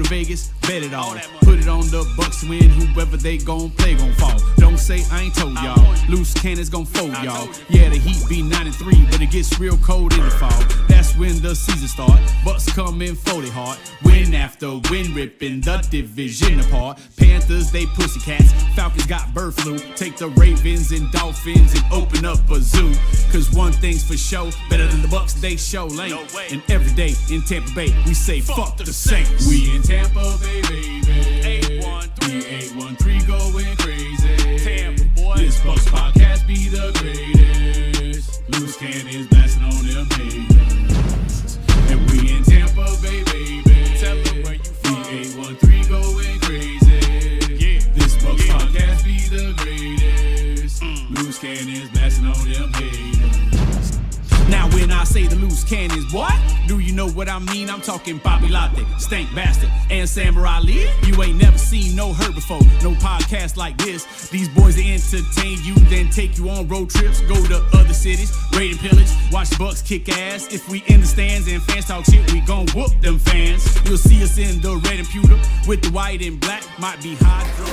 to Vegas, bet it all. Put it on the Bucs to win, whoever they gon' play gon' fall. Don't say I ain't told y'all, loose cannons gon' fold y'all. Yeah, the Heat be 9-3, but it gets real cold in the fall. That's when the season start, Bucs come in 40 hard. Win after win, ripping the division apart. Panthers, they pussycats, Falcons got bird flu. Take the Ravens and Dolphins and open up a zoo. Cause one thing's for sure, better than the Bucs, they show lane. And every day in Tampa Bay, we say fuck the Saints. We in Tampa Bay, baby. 813 going crazy. Tampa, boy. This Bucs podcast be the greatest. Loose cannons blasting on them haters. And we in Tampa Bay, baby. Tell them where you from. 813 going crazy. Yeah. This Bucs podcast be the greatest. Loose cannons blasting on them haters. Now when I say the loose cannons, what? Do you know what I mean? I'm talking Bobby Latte, Stank Bastard, and Samurai Lee. You ain't never seen no her before, no podcast like this. These boys they entertain you, then take you on road trips, go to other cities, raid and pillage, watch the Bucs kick ass. If we in the stands and fans talk shit, we gon' whoop them fans. You'll see us in the red and pewter, with the white and black, might be hydro.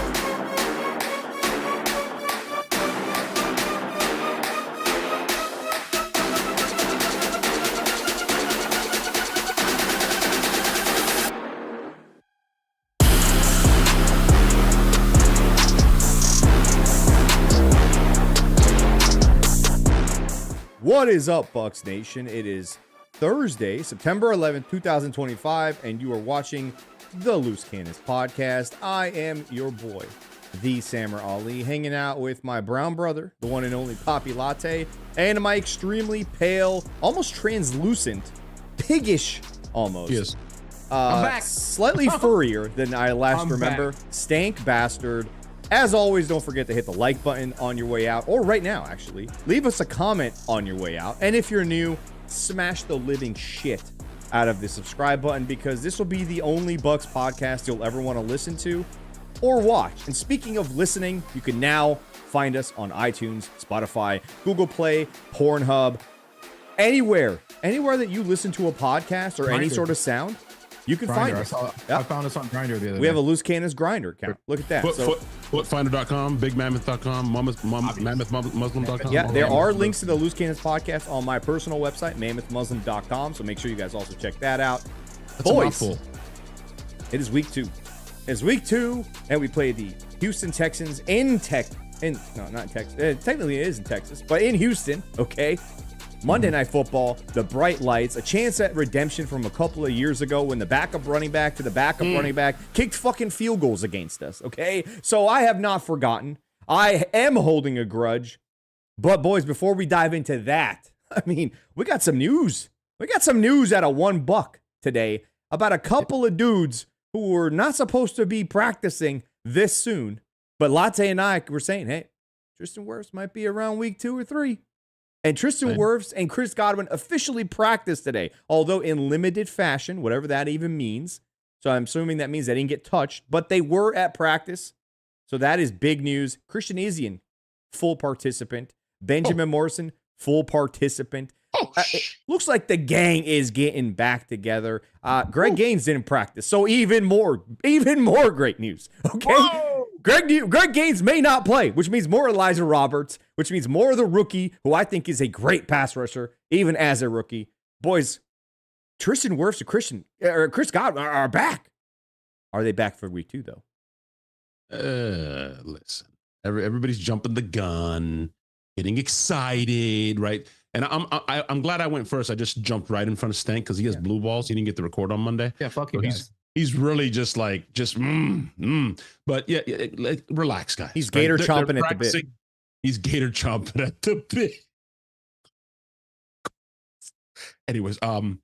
What is up, Bucs Nation? It is Thursday, September 11th, 2025, and you are watching the Loose Cannons podcast. I am your boy, the Samurai Ali, hanging out with my brown brother, the one and only Poppy Latte, and my extremely pale, almost translucent, piggish almost. Yes. I'm back. Slightly furrier than I last remember. Back. Stank Bastard. As always, don't forget to hit the like button on your way out, or right now, actually. Leave us a comment on your way out. And if you're new, smash the living shit out of the subscribe button, because this will be the only Bucs podcast you'll ever want to listen to or watch. And speaking of listening, you can now find us on iTunes, Spotify, Google Play, Pornhub, anywhere that you listen to a podcast or any sort of sound. You can find us. I found us on Grindr the other day. We have a Loose Cannons Grindr account. Look at that. Footfinder.com, bigmammoth.com, mammothmuslim.com. Yeah, there are links to the Loose Cannons podcast on my personal website, mammothmuslim.com. So make sure you guys also check that out. That's a mouthful. It is week 2. It's week 2, and we play the Houston Texans not Texas. Technically, it is in Texas, but in Houston. Okay. Monday Night Football, the bright lights, a chance at redemption from a couple of years ago when the backup running back to the backup running back kicked fucking field goals against us, okay? So I have not forgotten. I am holding a grudge. But, boys, before we dive into that, I mean, we got some news. We got some news out of $1 today about a couple of dudes who were not supposed to be practicing this soon. But Latte and I were saying, hey, Tristan Wirfs might be around week 2 or 3. And Tristan Wirfs and Chris Godwin officially practiced today, although in limited fashion, whatever that even means. So I'm assuming that means they didn't get touched, but they were at practice. So that is big news. Christian Isian, full participant. Benjamin Morrison, full participant. It looks like the gang is getting back together. Greg Gaines didn't practice, so even more great news. Okay. Whoa! Greg Gaines may not play, which means more Elijah Roberts, which means more of the rookie, who I think is a great pass rusher, even as a rookie. Boys, Tristan Wirfs and Chris Godwin are back. Are they back for week 2, though? Listen, everybody's jumping the gun, getting excited, right? And I'm glad I went first. I just jumped right in front of Stank because he has blue balls. He didn't get to record on Monday. Yeah, fuck you guys. He's really just But yeah, like, relax, guys. He's gator chomping at the bit. He's gator chomping at the bit. Anyways, no,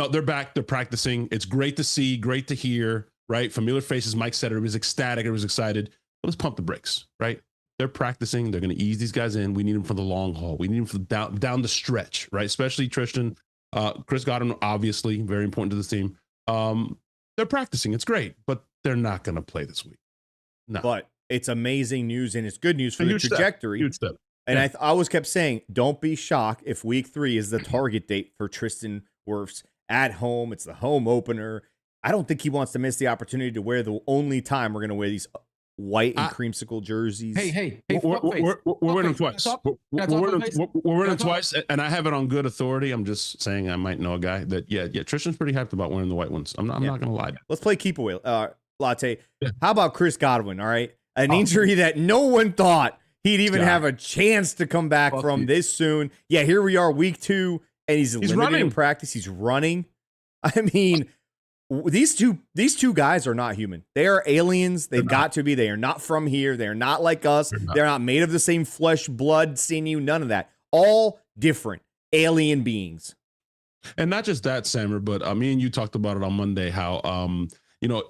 they're back. They're practicing. It's great to see, great to hear, right? Familiar faces. Mike said it was ecstatic. It was excited. Well, let's pump the brakes, right? They're practicing. They're going to ease these guys in. We need them for the long haul. We need them for down the stretch, right? Especially Tristan, Chris Godwin, obviously very important to the team. They're practicing. It's great, but they're not going to play this week. No. But it's amazing news, and it's good news for the trajectory. Huge step. And I always kept saying, don't be shocked if week 3 is the target date for Tristan Wirfs at home. It's the home opener. I don't think he wants to miss the opportunity to wear the only time we're going to wear these white and creamsicle jerseys. Hey, We're winning twice. We're winning twice, and I have it on good authority. I'm just saying I might know a guy that, yeah, Tristan's pretty hyped about winning the white ones. I'm not going to lie. Let's play keep away, Latte. How about Chris Godwin, all right? An injury that no one thought he'd even have a chance to come back from this soon. Yeah, here we are, week 2, and he's limited running in practice. He's running. I mean, these two guys are not human. They are aliens. They've got to be. They are not from here. They are not like us. They're not made of the same flesh, blood, sinew, none of that. All different alien beings. And not just that, Sammer, but me and you talked about it on Monday, how,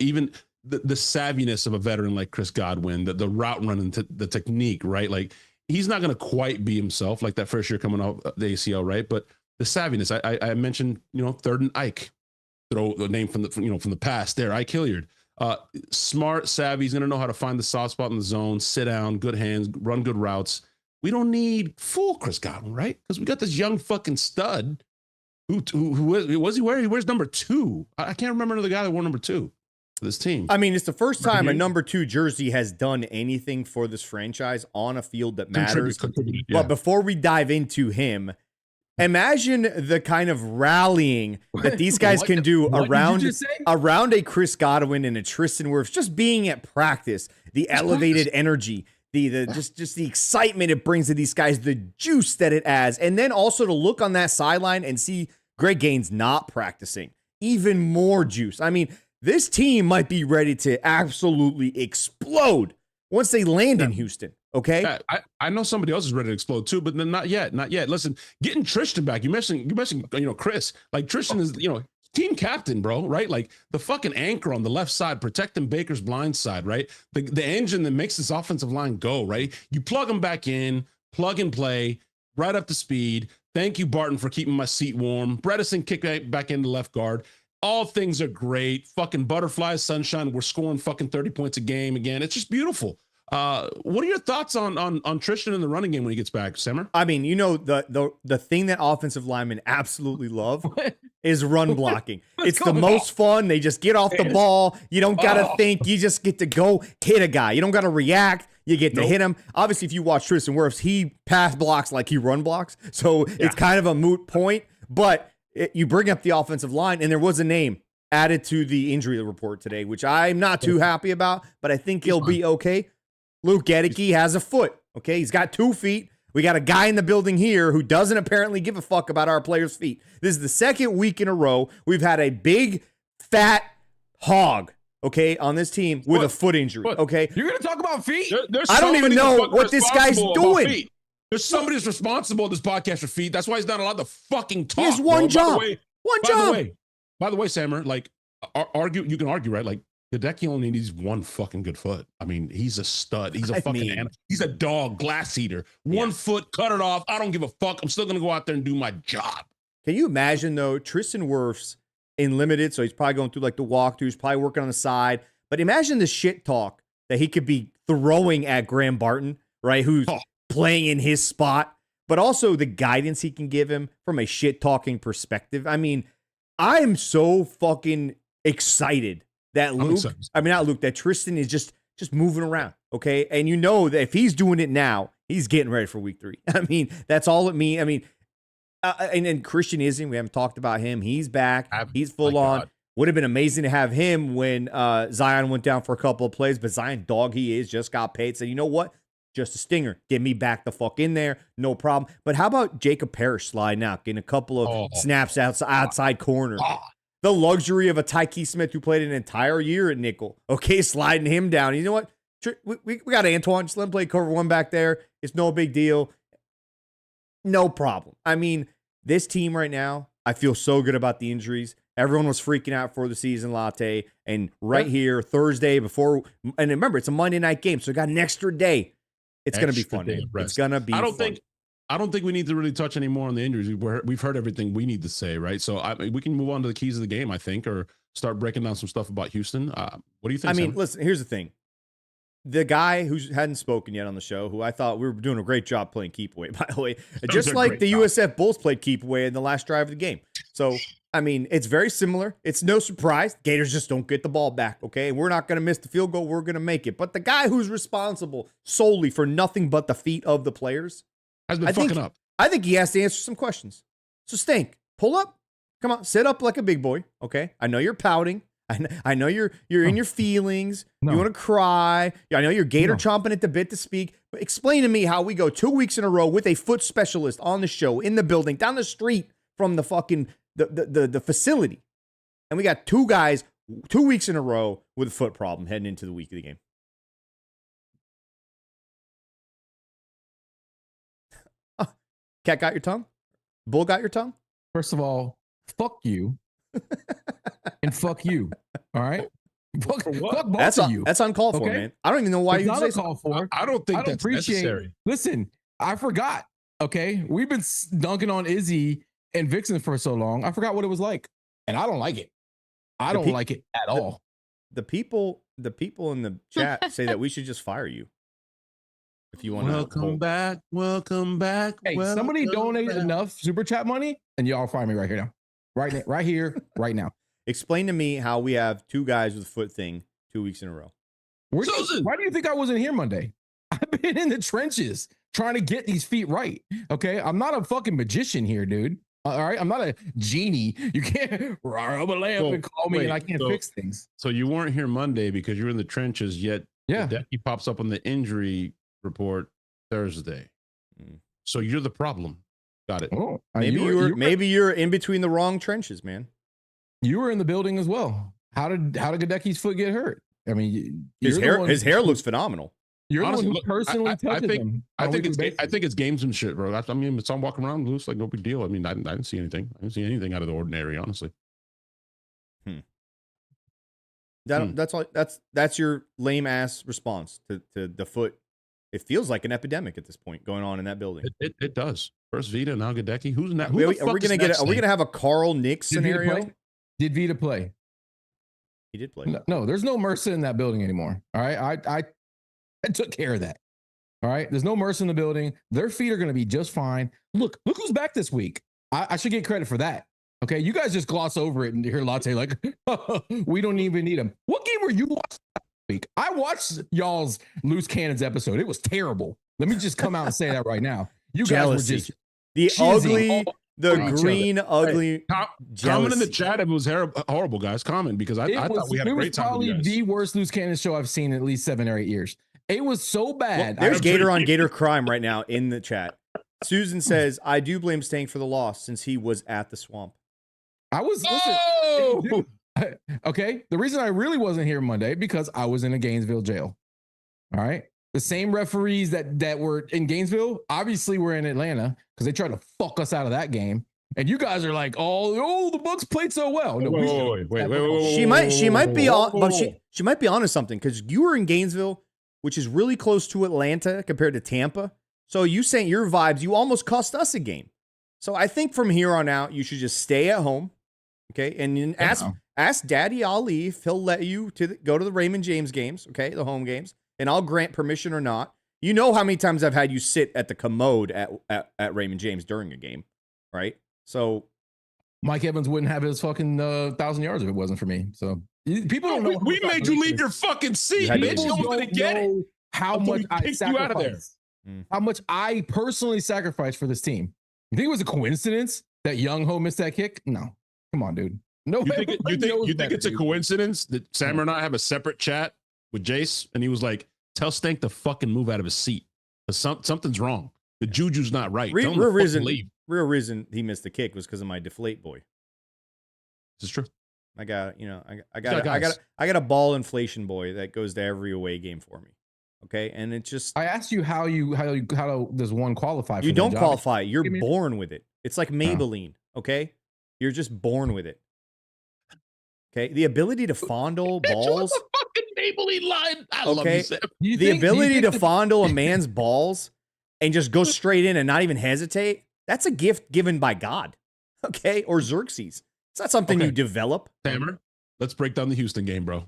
even the savviness of a veteran like Chris Godwin, the route running, the technique, right? Like, he's not going to quite be himself like that first year coming off the ACL, right? But the savviness, I mentioned, third and Ike. Throw the name from the past there, Ike Hilliard. Smart, savvy. He's going to know how to find the soft spot in the zone, sit down, good hands, run good routes. We don't need full Chris Godwin, right? Because we got this young fucking stud who was he wearing? He wears number 2. I can't remember the guy that wore number 2 for this team. I mean, it's the first time a number 2 jersey has done anything for this franchise on a field that matters. Contributed, But before we dive into him, imagine the kind of rallying that these guys can do around a Chris Godwin and a Tristan Wirfs, just being at practice, the elevated energy, the just the excitement it brings to these guys, the juice that it adds, and then also to look on that sideline and see Greg Gaines not practicing, even more juice. I mean, this team might be ready to absolutely explode once they land in Houston. Okay. I know somebody else is ready to explode too, but then not yet. Listen, getting Tristan back. You mentioned, Chris. Like, Tristan is, team captain, bro, right? Like, the fucking anchor on the left side, protecting Baker's blind side, right? The engine that makes this offensive line go, right? You plug him back in, plug and play, right up to speed. Thank you, Barton, for keeping my seat warm. Bredesen kick back into left guard. All things are great. Fucking butterflies, sunshine. We're scoring fucking 30 points a game again. It's just beautiful. What are your thoughts on Tristan in the running game when he gets back, Simmer? I mean, the thing that offensive linemen absolutely love is run blocking. It's the most fun. They just get off the ball. You don't got to think. You just get to go hit a guy. You don't got to react. You get to hit him. Obviously, if you watch Tristan Wirfs, he pass blocks like he run blocks. So it's kind of a moot point. But you bring up the offensive line, and there was a name added to the injury report today, which I'm not too happy about, but I think he'll be okay. Luke Gedeke has a foot, okay? He's got 2 feet. We got a guy in the building here who doesn't apparently give a fuck about our players' feet. This is the second week in a row we've had a big, fat hog, okay, on this team with a foot injury, okay? You're going to talk about feet? I don't even know what this guy's doing. There's somebody who's responsible in this podcast for feet. That's why he's not allowed to fucking talk. He has one job. By the way, Sammer, like, you can argue, right? Like, Hideki only needs one fucking good foot. I mean, he's a stud. He's a fucking animal. He's a dog, glass eater. One foot, cut it off. I don't give a fuck. I'm still going to go out there and do my job. Can you imagine, though, Tristan Wirfs in limited, so he's probably going through like the walkthroughs, probably working on the side. But imagine the shit talk that he could be throwing at Graham Barton, right, who's playing in his spot, but also the guidance he can give him from a shit talking perspective. I mean, I am so fucking excited that that Tristan is just moving around, okay? And you know that if he's doing it now, he's getting ready for week 3. I mean, that's all it means. I mean, and then Christian Izzy, we haven't talked about him. He's back. He's full on. God. Would have been amazing to have him when Zion went down for a couple of plays, but Zion, dog he is, just got paid. Said, you know what? Just a stinger. Get me back the fuck in there. No problem. But how about Jacob Parrish sliding out, getting a couple of snaps outside corner? The luxury of a Tyke Smith who played an entire year at nickel. Okay, sliding him down. You know what? We got Antoine. Just let him play cover 1 back there. It's no big deal. No problem. I mean, this team right now, I feel so good about the injuries. Everyone was freaking out for the season, Latte. And here, Thursday before, and remember, it's a Monday night game, so we got an extra day. It's going to be fun. It's going to be fun. I don't think we need to really touch any more on the injuries. We've heard everything we need to say, right? So we can move on to the keys of the game, I think, or start breaking down some stuff about Houston. What do you think, I mean, Sam? Listen, here's the thing. The guy who hadn't spoken yet on the show, who I thought we were doing a great job playing keep away, by the way, just like the USF Bulls played keep away in the last drive of the game. So I mean, it's very similar. It's no surprise. Gators just don't get the ball back, okay? We're not going to miss the field goal. We're going to make it. But the guy who's responsible solely for nothing but the feet of the players has been fucking up. I think he has to answer some questions. So, Stink, pull up. Come on, sit up like a big boy, okay? I know you're pouting. I know you're in your feelings. No. You want to cry. I know you're Gator chomping at the bit to speak. But explain to me how we go 2 weeks in a row with a foot specialist on the show, in the building, down the street from the fucking the facility. And we got 2 guys 2 weeks in a row with a foot problem heading into the week of the game. Oh, cat got your tongue? Bull got your tongue? First of all, fuck you. And fuck you. All right? Fuck both of you. That's uncalled for, man. I don't even know why you say called for. I don't think that's necessary. Listen, I forgot. Okay? We've been dunking on Izzy and Vixen for so long. I forgot what it was like. And I don't like it. I don't like it at all. The people in the chat say that we should just fire you. If you want to. Welcome back. Hey, somebody donate enough super chat money and y'all fire me right here now. Right here, right now. Explain to me how we have 2 guys with a foot thing 2 weeks in a row. Why do you think I wasn't here Monday? I've been in the trenches trying to get these feet right. Okay. I'm not a fucking magician here, dude. All right. I'm not a genie. You can't rub a lamp and call me and I can't fix things. So you weren't here Monday because you're in the trenches, yet he pops up on the injury report Thursday. So you're the problem. Got it. Oh, maybe you're in between the wrong trenches, man. You were in the building as well. How did Gadecki's foot get hurt? I mean, his hair looks phenomenal. You're the one who personally touched him. I think it's gamesmanship, bro. I mean, it's on walking around loose like no big deal. I mean, I didn't see anything. I didn't see anything out of the ordinary, honestly. That's all. That's your lame ass response to the foot. It feels like an epidemic at this point going on in that building. It does. First Vita, now Gadecki. Who's not? Are we gonna have a Carl Nick scenario? Did Vita play? He did play. No, there's no MRSA in that building anymore. All right, I took care of that. All right, there's no MRSA in the building. Their feet are going to be just fine. Look who's back this week. I should get credit for that. Okay, you guys just gloss over it and hear Latte like, we don't even need him. What game were you watching last week? I watched y'all's Loose Cannons episode. It was terrible. Let me just come out and say that right now. You guys were just ugly. The green, ugly. Comment in the chat if it was horrible, guys. Comment because I thought we had a great time. It was probably the worst Loose Cannon show I've seen in at least 7 or 8 years. It was so bad. Well, there's Gator on Gator Crime right now in the chat. Susan says, I do blame Stank for the loss since he was at the swamp. Listen. Okay. The reason I really wasn't here Monday because I was in a Gainesville jail. All right. The same referees that were in Gainesville obviously were in Atlanta because they tried to fuck us out of that game. And you guys are like, oh, the Bucs played so well. No, wait. She might be on, but she might be onto something because you were in Gainesville, which is really close to Atlanta compared to Tampa. So you saying your vibes, you almost cost us a game. So I think from here on out, you should just stay at home, okay, and then ask Daddy Ali if he'll let you go to the Raymond James games, okay, the home games. And I'll grant permission or not. You know how many times I've had you sit at the commode at Raymond James during a game, right? So Mike Evans wouldn't have his fucking 1,000 yards if it wasn't for me. So people don't know. We made you leave your fucking seat, bitch. You don't get it. How much I sacrificed. How much I personally sacrificed for this team. You think it was a coincidence that Young Ho missed that kick? No. Come on, dude. No. You think it's a coincidence that Sam and I have a separate chat with Jace, and he was like, tell Stank to fucking move out of his seat. Something's wrong. The juju's not right. Real reason he missed the kick was because of my deflate boy. This is true. I got a ball inflation boy that goes to every away game for me. Okay, and it's just I asked you how does one qualify? You don't qualify. You're born with it. It's like Maybelline. Okay, you're just born with it. Okay, the ability to fondle balls. The fucking Maybelline line. I love you, Sam. The ability to fondle a man's balls and just go straight in and not even hesitate. That's a gift given by God. Okay, or Xerxes. It's not something you develop. Hammer, let's break down the Houston game, bro.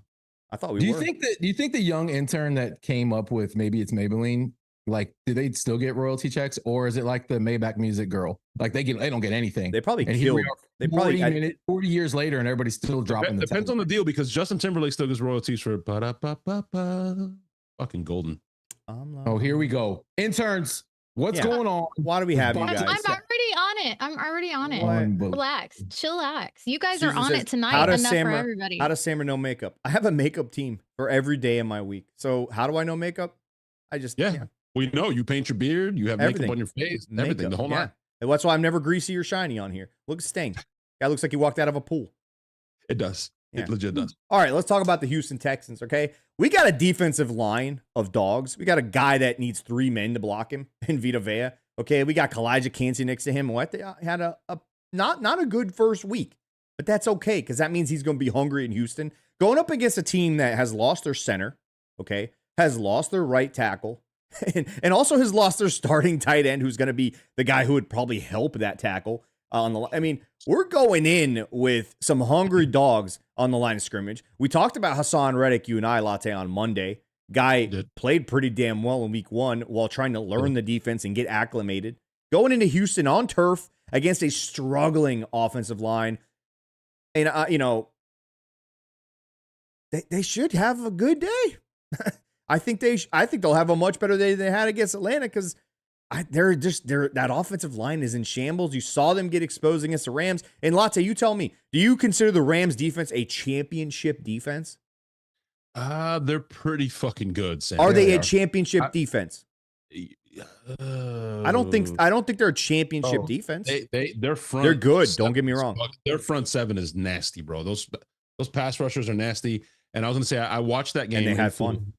I thought we were. Do you think the young intern that came up with maybe it's Maybelline Like, do they still get royalty checks, or is it like the Maybach Music girl? Like they don't get anything. They probably and here we killed. are They 40 probably 40 years later, and everybody's still dropping the depends on the deal because Justin Timberlake still gets royalties for ba-da-ba-ba-ba. Fucking golden. Oh, here we go. Interns, what's Yeah. going on? Why do we have you I'm guys? I'm already on it. I'm already on it. What? Relax, chillax. You guys Susan are on says, it tonight. how does Enough for Samra- everybody. How does Sammer know makeup? I have a makeup team for every day of my week. So how do I know makeup? I just Yeah. We know you paint your beard, you have Everything. makeup on your face, everything, the whole yeah. nine. And that's why I'm never greasy or shiny on here. Look at Sting. Guy looks like he walked out of a pool. It does. Yeah. It legit does. All right, let's talk about the Houston Texans, okay? We got a defensive line of dogs. We got a guy that needs 3 men to block him in Vita Vea. Okay, we got Kalijah Kancey next to him. What? They had a not a good first week, but that's okay because that means he's going to be hungry in Houston. Going up against a team that has lost their center, okay, has lost their right tackle, and also has lost their starting tight end, who's going to be the guy who would probably help that tackle on the. I mean, we're going in with some hungry dogs on the line of scrimmage. We talked about Hassan Reddick, you and I, Latte, on Monday. Guy played pretty damn well in week 1 while trying to learn the defense and get acclimated. Going into Houston on turf against a struggling offensive line, and they should have a good day. I think they'll have a much better day than they had against Atlanta because that offensive line is in shambles. You saw them get exposed against the Rams. And Latte, you tell me, do you consider the Rams defense a championship defense? They're pretty fucking good, Sam. Are they a championship defense? I don't think they're a championship defense. Their front. They're good. Don't get me wrong. Their front 7 is nasty, bro. Those pass rushers are nasty. And I was gonna say I watched that game and they had fun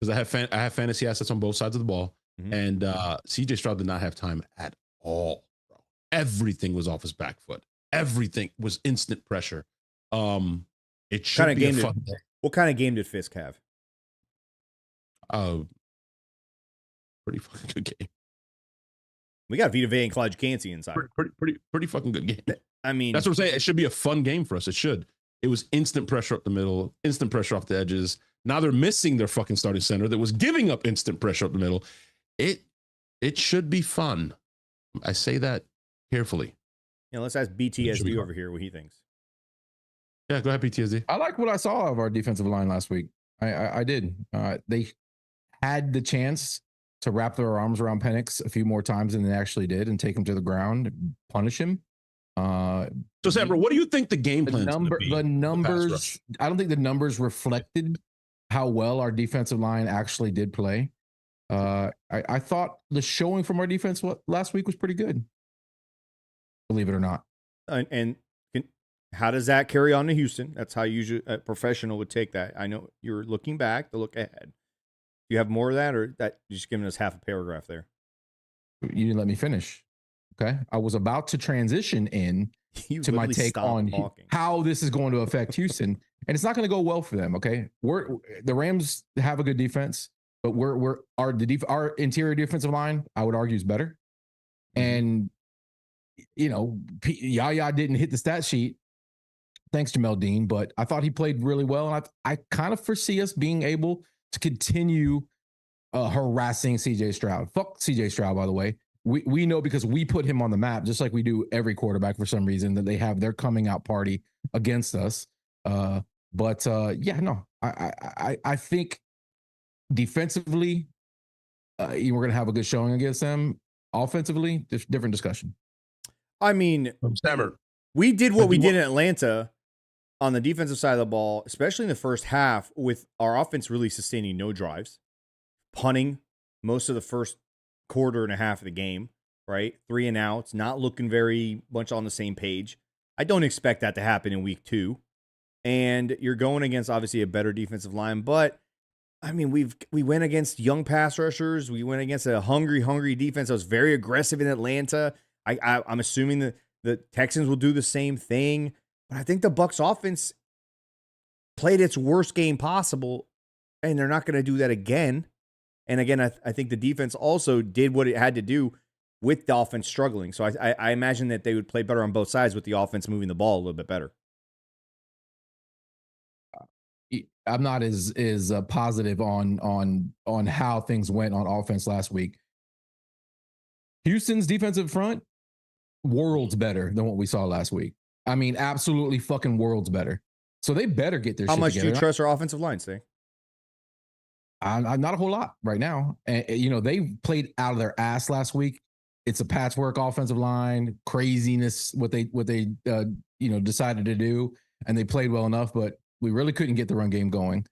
because I have fantasy assets on both sides of the ball. Mm-hmm. And CJ Stroud did not have time at all, bro. Everything was off his back foot. Everything was instant pressure. It should be a fun day. What kind of game did Fisk have? Pretty fucking good game. We got Vita Vea and Kalijah Kancey inside. Pretty fucking good game. I mean, that's what I'm saying. It should be a fun game for us. It should. It was instant pressure up the middle, instant pressure off the edges. Now they're missing their fucking starting center that was giving up instant pressure up the middle. It should be fun. I say that carefully. Yeah, let's ask BTSD over here what he thinks. Yeah, go ahead, PTSD. I like what I saw of our defensive line last week. I did. They had the chance to wrap their arms around Penix a few more times than they actually did and take him to the ground, punish him. So, Sam, what do you think the game plan? The numbers. I don't think the numbers reflected how well our defensive line actually did play. I thought the showing from our defense last week was pretty good. Believe it or not. And how does that carry on to Houston? That's how usually a professional would take that. I know you're looking back to look ahead. Do you have more of that, or that you're just giving us half a paragraph there? You didn't let me finish. Okay. I was about to transition to my take on how this is going to affect Houston. And it's not going to go well for them. Okay. The Rams have a good defense, but our interior defensive line, I would argue, is better. And, Yaya didn't hit the stat sheet. Thanks, Jamel Dean, but I thought he played really well. And I kind of foresee us being able to continue harassing CJ Stroud. Fuck CJ Stroud, by the way. We know because we put him on the map, just like we do every quarterback for some reason, that they have their coming out party against us. I think defensively, we're going to have a good showing against them. Offensively, different discussion. I mean, we did what we did in Atlanta on the defensive side of the ball, especially in the first half, with our offense really sustaining no drives, punting most of the first quarter and a half of the game, right? 3 and outs, not looking very much on the same page. I don't expect that to happen in week 2. And you're going against obviously a better defensive line, but I mean, we went against young pass rushers. We went against a hungry defense that was very aggressive in Atlanta. I'm assuming that the Texans will do the same thing, but I think the Bucs offense played its worst game possible, and they're not going to do that again. And again, I think the defense also did what it had to do with the offense struggling. So I imagine that they would play better on both sides with the offense moving the ball a little bit better. I'm not as positive on how things went on offense last week. Houston's defensive front, worlds better than what we saw last week. I mean, absolutely fucking worlds better. So they better get their How shit much together. do you trust our offensive line, Sting? I'm not a whole lot right now. And, they played out of their ass last week. It's a patchwork offensive line, craziness, what they decided to do. And they played well enough, but we really couldn't get the run game going.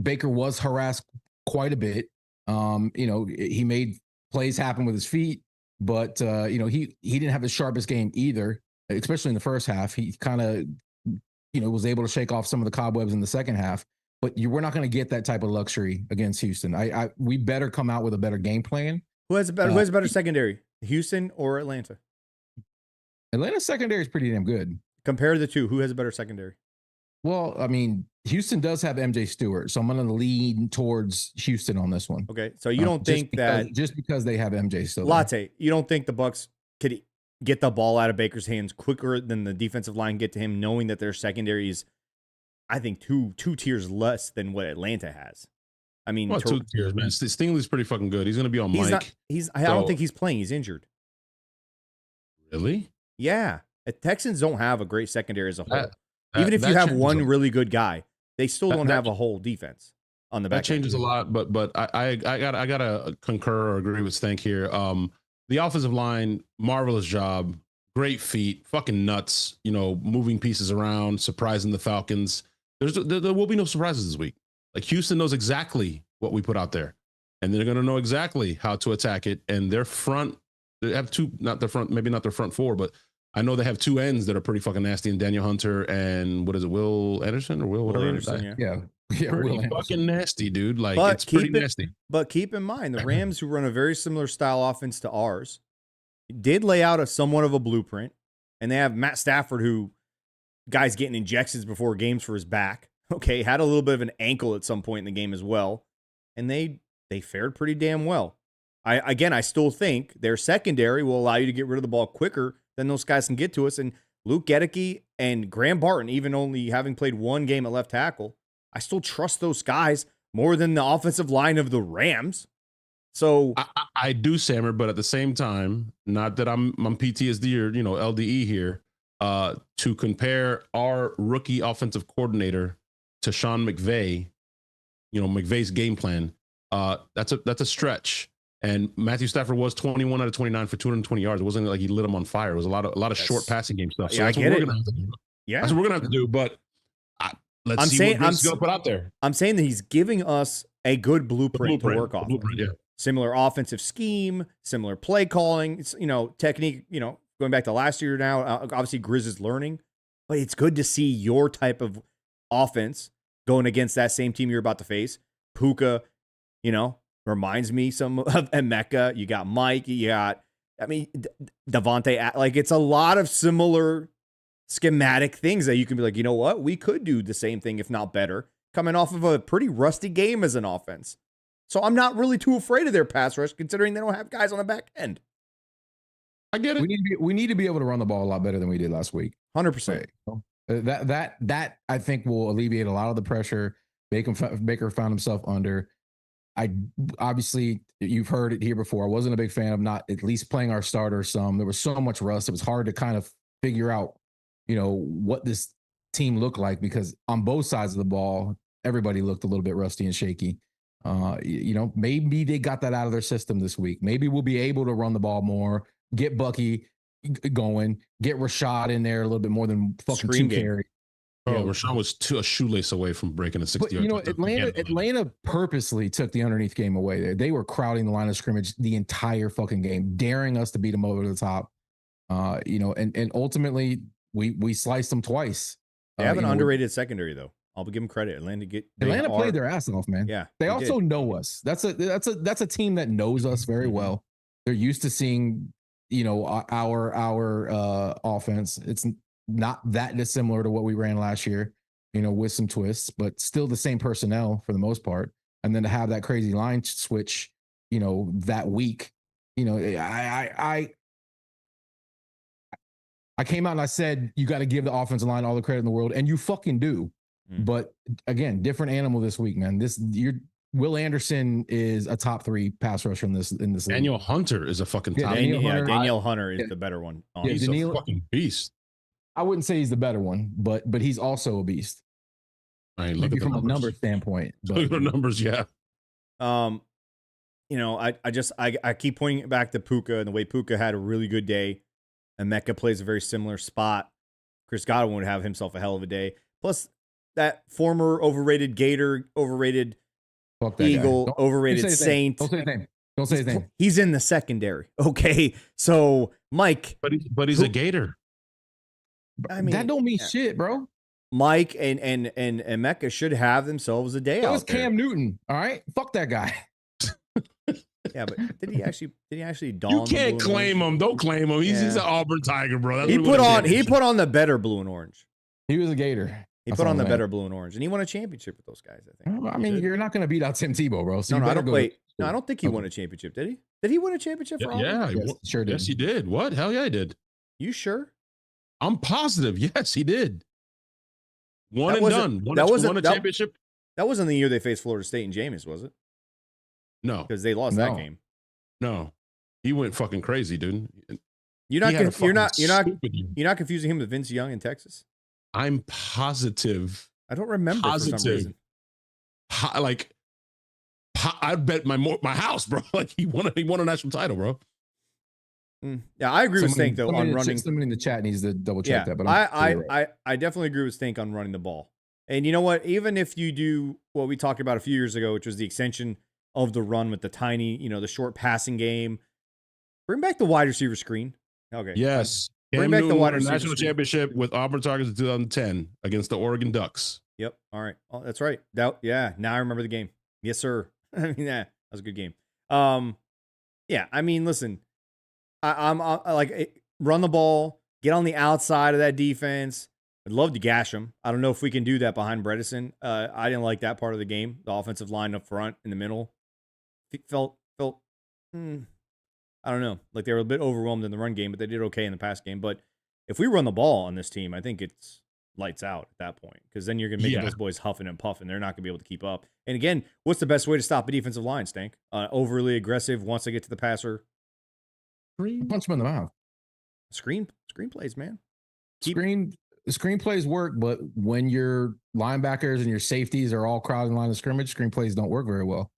Baker was harassed quite a bit. He made plays happen with his feet, but he didn't have the sharpest game either, especially in the first half. He kind of, was able to shake off some of the cobwebs in the second half. But we're not going to get that type of luxury against Houston. We better come out with a better game plan. Who has a better secondary, Houston or Atlanta? Atlanta's secondary is pretty damn good. Compare the two. Who has a better secondary? Well, I mean, Houston does have MJ Stewart, so I'm going to lean towards Houston on this one. Okay, so you don't think that just because they have MJ still Latte, you don't think the Bucs could get the ball out of Baker's hands quicker than the defensive line get to him, knowing that their secondary is, I think, two tiers less than what Atlanta has. I mean, 2 tiers, man. Stingley's pretty fucking good. He's going to be on Mike. I don't think he's playing. He's injured. Really? Yeah. The Texans don't have a great secondary as a whole. Even if you have one really good guy, they still don't have a whole defense on the back. That changes a lot, but I gotta concur or agree with Stank here. The offensive line, marvelous job, great feet, fucking nuts. Moving pieces around, surprising the Falcons. There will be no surprises this week. Like Houston knows exactly what we put out there, and they're gonna know exactly how to attack it. And their front, they have two, not their front, maybe not their front four, but I know they have two ends that are pretty fucking nasty, and Daniel Hunter and what is it, Will Anderson or Will whatever? Anderson, yeah, pretty fucking nasty, dude. Like it's pretty nasty. But keep in mind, the Rams, who run a very similar style offense to ours, did lay out a somewhat of a blueprint, and they have Matt Stafford, who guys getting injections before games for his back. Okay, had a little bit of an ankle at some point in the game as well, and they fared pretty damn well. I still think their secondary will allow you to get rid of the ball quicker than those guys can get to us. And Luke Gedeke and Graham Barton, even only having played one game at left tackle, I still trust those guys more than the offensive line of the Rams. So I do, Sammer, but at the same time, not that I'm PTSD or LDE here, to compare our rookie offensive coordinator to Sean McVay, McVay's game plan, that's a stretch. And Matthew Stafford was 21 out of 29 for 220 yards. It wasn't like he lit them on fire. It was a lot of short passing game stuff. So yeah, that's what we're gonna have to do. Yeah, that's what we're gonna have to do. But let's see what Vince is gonna put out there. I'm saying that he's giving us a good blueprint to work off. Yeah. Similar offensive scheme, similar play calling, technique. Going back to last year now. Obviously, Grizz is learning, but it's good to see your type of offense going against that same team you're about to face. Puka, reminds me some of Emeka. You got Mike. You got, Devontae. Like, it's a lot of similar schematic things that you can be like, you know what? We could do the same thing, if not better, coming off of a pretty rusty game as an offense. So I'm not really too afraid of their pass rush, considering they don't have guys on the back end. I get it. We need to be able to run the ball a lot better than we did last week. 100%. That I think will alleviate a lot of the pressure Baker found himself under. Obviously, you've heard it here before. I wasn't a big fan of not at least playing our starter some. There was so much rust. It was hard to kind of figure out, what this team looked like, because on both sides of the ball, everybody looked a little bit rusty and shaky. Maybe they got that out of their system this week. Maybe we'll be able to run the ball more, get Bucky going, get Rashad in there a little bit more than fucking two carry. Oh, Rashawn was a shoelace away from breaking a 60-yard. Atlanta purposely took the underneath game away there. They were crowding the line of scrimmage the entire fucking game, daring us to beat them over the top. And ultimately we sliced them twice. They have an underrated secondary, though. I'll give them credit. Atlanta played their ass off, man. Yeah, they also know us. That's a team that knows us very well. They're used to seeing our offense. It's not that dissimilar to what we ran last year, with some twists, but still the same personnel for the most part. And then to have that crazy line switch, that week, I came out and I said, you got to give the offensive line all the credit in the world, and you fucking do. But again, different animal this week, man. Will Anderson is a top 3 pass rusher in this league. Daniel Hunter is a fucking top. Daniel Hunter is the better one. He's a fucking beast. I wouldn't say he's the better one, but he's also a beast. I mean, look Maybe at from the a number standpoint. But, look at the numbers, yeah. I keep pointing it back to Puka and the way Puka had a really good day. And Mecca plays a very similar spot. Chris Godwin would have himself a hell of a day. Plus, that former overrated Gator, overrated Eagle, overrated Saint. Don't say his name. Don't say his name. He's in the secondary. Okay. So, Mike. But he's a Gator. I mean, that don't mean shit, bro. Mike and Mecca should have themselves a day That out was there. Cam Newton. All right. Fuck that guy. Yeah, but did he actually don? You can't claim him. Don't claim him. He's an Auburn Tiger, bro. That's he put on the better blue and orange. He was a Gator. He put on the better blue and orange, and he won a championship with those guys. I think. I mean, you're not going to beat out Tim Tebow, bro. So I don't think he won a championship. Did he? Did he win a championship for Auburn? Yeah, yes, sure did. Yes, he did. What? Hell yeah, he did. You sure? I'm positive. Yes, he did. One and done. Won a championship. That wasn't the year they faced Florida State and Jameis, was it? No, because they lost that game. No, he went fucking crazy, dude. You're not confusing him with Vince Young in Texas? I'm positive. I don't remember for some reason. I bet my house, bro. Like he won a national title, bro. Yeah, I agree with Stink though on running. Somebody in the chat needs to double check that. But I definitely agree with Stink on running the ball. And you know what? Even if you do what we talked about a few years ago, which was the extension of the run with the tiny, the short passing game, bring back the wide receiver screen. Okay. Yes. Bring back the wide receiver national championship with Auburn Tigers in 2010 against the Oregon Ducks. Yep. All right. Oh, that's right. Now I remember the game. Yes, sir. I mean, that was a good game. Yeah. I mean, listen, I'm like run the ball, get on the outside of that defense. I'd love to gash them. I don't know if we can do that behind Bredesen. I didn't like that part of the game. The offensive line up front in the middle felt I don't know, like they were a bit overwhelmed in the run game, but they did okay in the pass game. But if we run the ball on this team, I think it's lights out at that point, because then you're going to make those boys huffing and puffing. They're not going to be able to keep up. And again, what's the best way to stop a defensive line, Stank? Overly aggressive once they get to the passer. Punch him in the mouth. Screen plays, man. Screen plays work, but when your linebackers and your safeties are all crowding the line of scrimmage, screen plays don't work very well.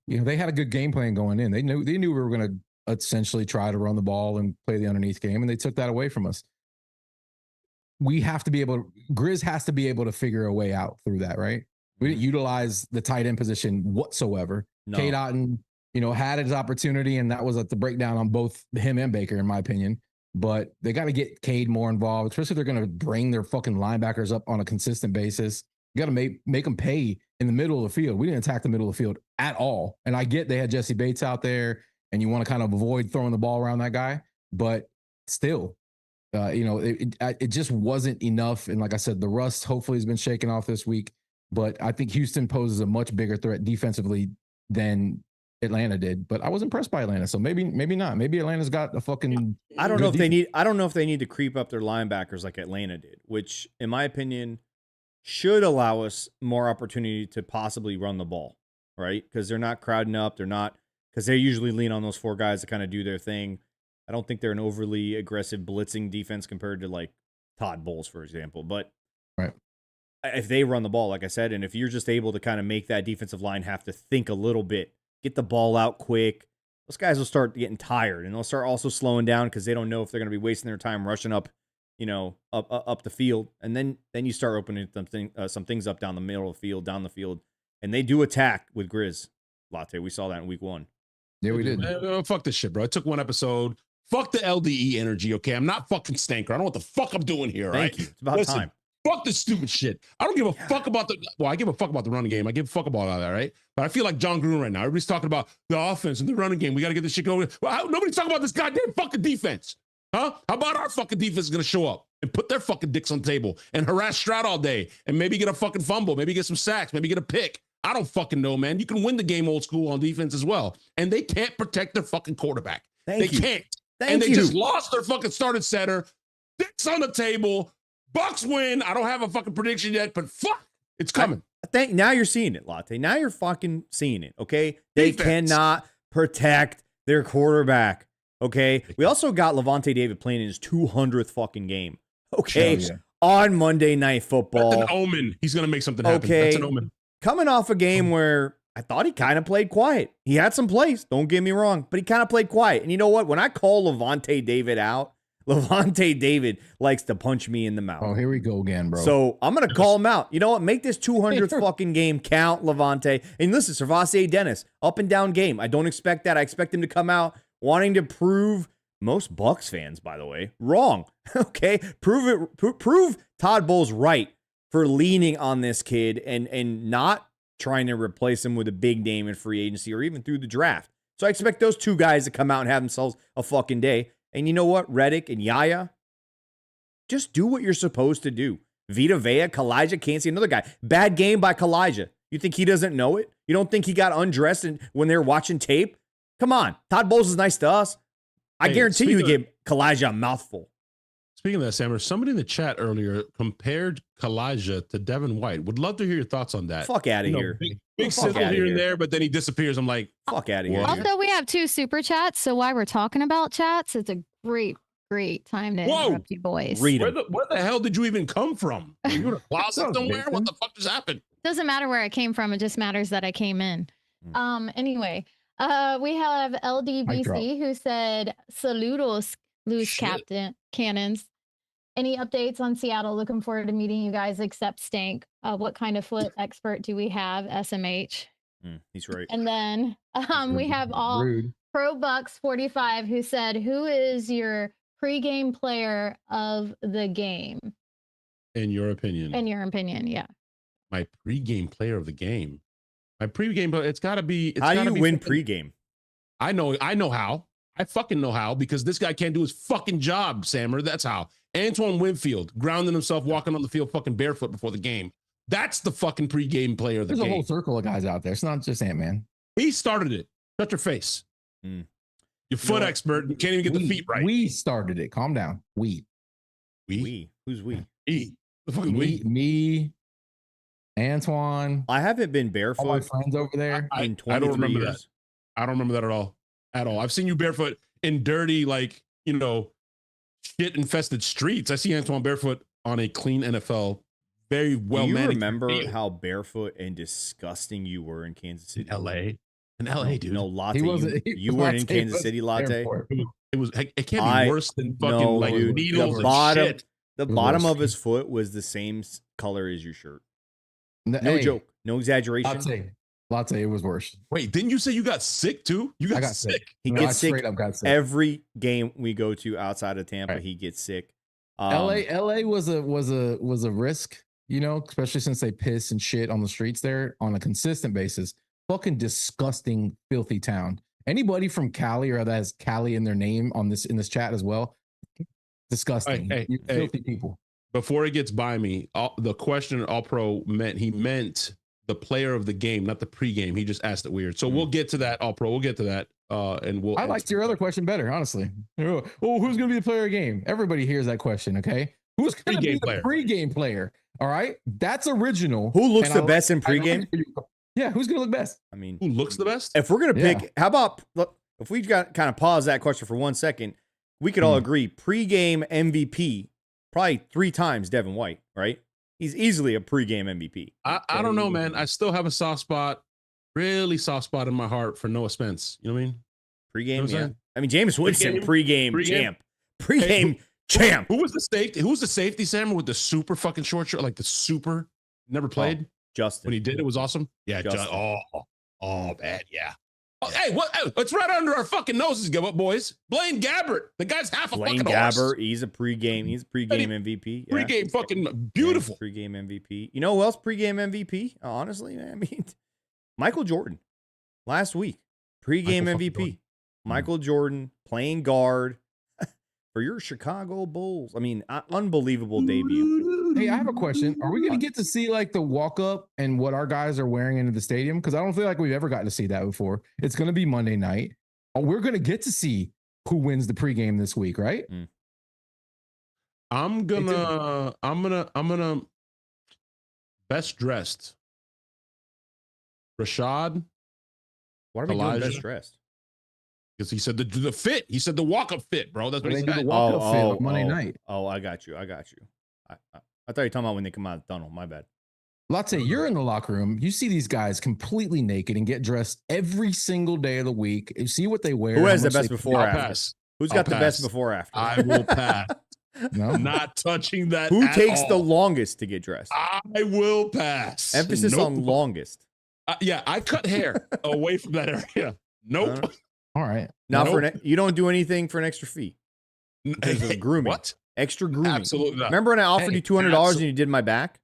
They had a good game plan going in. They knew we were going to essentially try to run the ball and play the underneath game, and they took that away from us. We have to be able to, Grizz has to be able to figure a way out through that, right? We didn't utilize the tight end position whatsoever. No. Cade Otton, had his opportunity, and that was at the breakdown on both him and Baker, in my opinion. But they got to get Cade more involved, especially if they're going to bring their fucking linebackers up on a consistent basis. You got to make them pay in the middle of the field. We didn't attack the middle of the field at all. And I get they had Jesse Bates out there, and you want to kind of avoid throwing the ball around that guy. But still, it just wasn't enough. And like I said, the rust hopefully has been shaken off this week. But I think Houston poses a much bigger threat defensively than Atlanta did. But I was impressed by Atlanta, so maybe not. Maybe Atlanta's got a fucking. I don't know if they need to creep up their linebackers like Atlanta did, which, in my opinion, should allow us more opportunity to possibly run the ball, right? Because they're not crowding up. They're not, because they usually lean on those four guys to kind of do their thing. I don't think they're an overly aggressive blitzing defense compared to like Todd Bowles, for example. But right, if they run the ball, like I said, and if you're just able to kind of make that defensive line have to think a little bit, get the ball out quick, those guys will start getting tired, and they'll start also slowing down because they don't know if they're going to be wasting their time rushing up, up the field. And then you start opening some things up down the middle of the field, down the field, and they do attack with Grizz. Latte, we saw that in week 1. Yeah, we did. Fuck this shit, bro. It took one episode. Fuck the LDE energy, okay? I'm not fucking Stanker. I don't know what the fuck I'm doing here, right? Thank you. It's about time. Fuck this stupid shit. I don't give a fuck about I give a fuck about the running game. I give a fuck about all that, right? But I feel like John Gruden right now. Everybody's talking about the offense and the running game. We got to get this shit going. Well, nobody's talking about this goddamn fucking defense. Huh? How about our fucking defense is going to show up and put their fucking dicks on the table and harass Stroud all day and maybe get a fucking fumble, maybe get some sacks, maybe get a pick. I don't fucking know, man. You can win the game old school on defense as well. And they can't protect their fucking quarterback. They can't. They just lost their fucking starting center. Dicks on the table. Bucs win. I don't have a fucking prediction yet, but fuck. It's coming. I think now you're seeing it, Latte. Now you're fucking seeing it, okay? They Defense. cannot protect their quarterback, okay? We also got Levante David playing in his 200th fucking game, okay? Hell yeah. On Monday Night Football. That's an omen. He's going to make something happen. Okay. That's an omen. Coming off a game where I thought he kind of played quiet. He had some plays, don't get me wrong, but he kind of played quiet. And you know what? When I call Levante David out, Levante David likes to punch me in the mouth. Oh, here we go again, bro. So I'm going to call him out. You know what? Make this 200th fucking game count, Levante. And listen, Servase Dennis, up and down game. I don't expect that. I expect him to come out wanting to prove most Bucs fans, by the way, wrong. Okay? Prove Todd Bowles right for leaning on this kid and not trying to replace him with a big name in free agency or even through the draft. So I expect those two guys to come out and have themselves a fucking day. And you know what? Reddick and Yaya, just do what you're supposed to do. Vita Vea, Kalijah, can't see another guy. Bad game by Kalijah. You think he doesn't know it? You don't think he got undressed when they were watching tape? Come on. Todd Bowles is nice to us. I guarantee you he gave Kalijah a mouthful. Speaking of that, Sammer, somebody in the chat earlier compared Kalijah to Devin White. Would love to hear your thoughts on that. Fuck out of here. Big Fuck sizzle outta here here. and there, but then he disappears. I'm like, Fuck out of here. Also, we have 2 super chats. So while we're talking about chats, it's a great time to Whoa. interrupt you boys. Read where him. the hell did you even come from? Are you in a closet somewhere? What the fuck just happened? Doesn't matter where I came from. It just matters that I came in. Anyway, we have Mic LDBC who said, "Saludos, loose Shit. cannons. Any updates on Seattle? Looking forward to meeting you guys, except Stank. What kind of foot expert do we have? SMH." He's right. And then we have all Rude. Pro Bucks 45 who said, "Who is your pregame player of the game?" In your opinion. In your opinion, yeah. My pregame player of the game. My pregame, but it's got to be. How do you win pregame? I know how. I fucking know how because this guy can't do his fucking job, Sammer. That's how. Antoine Winfield grounding himself, walking on the field fucking barefoot before the game. That's the fucking pregame player of the There's game. a whole circle of guys out there. It's not just Ant-Man. He started it. Shut your face. Your foot expert. You can't even get the feet right. We started it. Calm down. We. Who's we? The fucking we. Me, Antoine, I haven't been all my barefoot friends over there. in I 23 don't remember years. that. I don't remember that at all. At all. I've seen you barefoot in dirty, like, shit infested streets. I see Antoine barefoot on a clean NFL, very well Do you manicured remember field. how barefoot and disgusting you were in Kansas City? in LA? In LA, dude. No, Latte. He wasn't- You weren't in Kansas City, Latte. It can't be worse than fucking like dude. needles The and bottom, shit. the was bottom worse. of his foot was the same color as your shirt. No Hey, joke. No exaggeration. Latte, it was worse. Wait, didn't you say you got sick too? You I got got sick. He No, I gets sick straight up got sick. every game we go to outside of Tampa. Right. He gets sick. LA was a risk, especially since they piss and shit on the streets there on a consistent basis. Fucking disgusting, filthy town. Anybody from Cali or that has Cali in their name in this chat as well, disgusting. Hey, You filthy people. Before it gets by me, the question All Pro meant the player of the game, not the pregame. He just asked it weird. So we'll get to that, All Pro. We'll get to that. And we'll. I liked your other question better, honestly. Oh, who's going to be the player of the game? Everybody hears that question, okay? Who's going to be the pregame player? All right, that's original. Who looks And the best in I like pregame? Yeah, who's going to look best? I mean, Who looks the best? if we're gonna Yeah. pick, how about if we got kind of pause that question for 1 second? We could all agree pregame MVP probably 3 times Devin White, right? He's easily a pregame MVP. I don't know, man. I still have a soft spot, really soft spot in my heart for Noah Spence. You know what I mean? Pregame, You know what I'm yeah. saying? I mean, James Winston, pregame Pregame? champ. Pregame champ. Who was the safety? Who was the safety, Sam, with the super fucking short shirt? Like the super never played? Justin. When he did, it was awesome. Yeah, Justin. oh, bad, yeah. Oh, hey, what? It's right under our fucking noses, boys. Blaine Gabbert, the guy's half a Blaine fucking horse. Gabbert, he's a pregame MVP. Yeah. Pregame, fucking beautiful. Yeah, pregame MVP. You know who else pregame MVP? Honestly, man, I mean, Michael Jordan last week, pregame Michael MVP. Jordan. Michael Jordan playing guard for your Chicago Bulls. I mean, unbelievable debut. Hey, I have a question. Are we going to get to see like the walk up and what our guys are wearing into the stadium? Because I don't feel like we've ever gotten to see that before. It's going to be Monday night. We're going to get to see who wins the pregame this week, right? I'm gonna Best dressed. Rashad, What are we doing Elijah. best dressed? because he said the fit. He said the walk-up fit, bro. That's what They he do the said. walk-up fit on Monday night. Oh, I got you. I thought you were talking about when they come out of the tunnel. My bad. Latte, you're in the locker room. You see these guys completely naked and get dressed every single day of the week. You see what they wear. Who has how the much best they- before or I'll after? pass. Who's I'll got the pass. best before or after? I will pass. No? Not touching that. Who at takes all. the longest to get dressed? I will pass. Emphasis Nope. on longest. Yeah, I cut hair away from that area. Nope. All right. Now Nope. you don't do anything for an extra fee. Because of grooming. What? Extra grooming. Absolutely not. Remember when I offered Hey, you $200 and you did my back?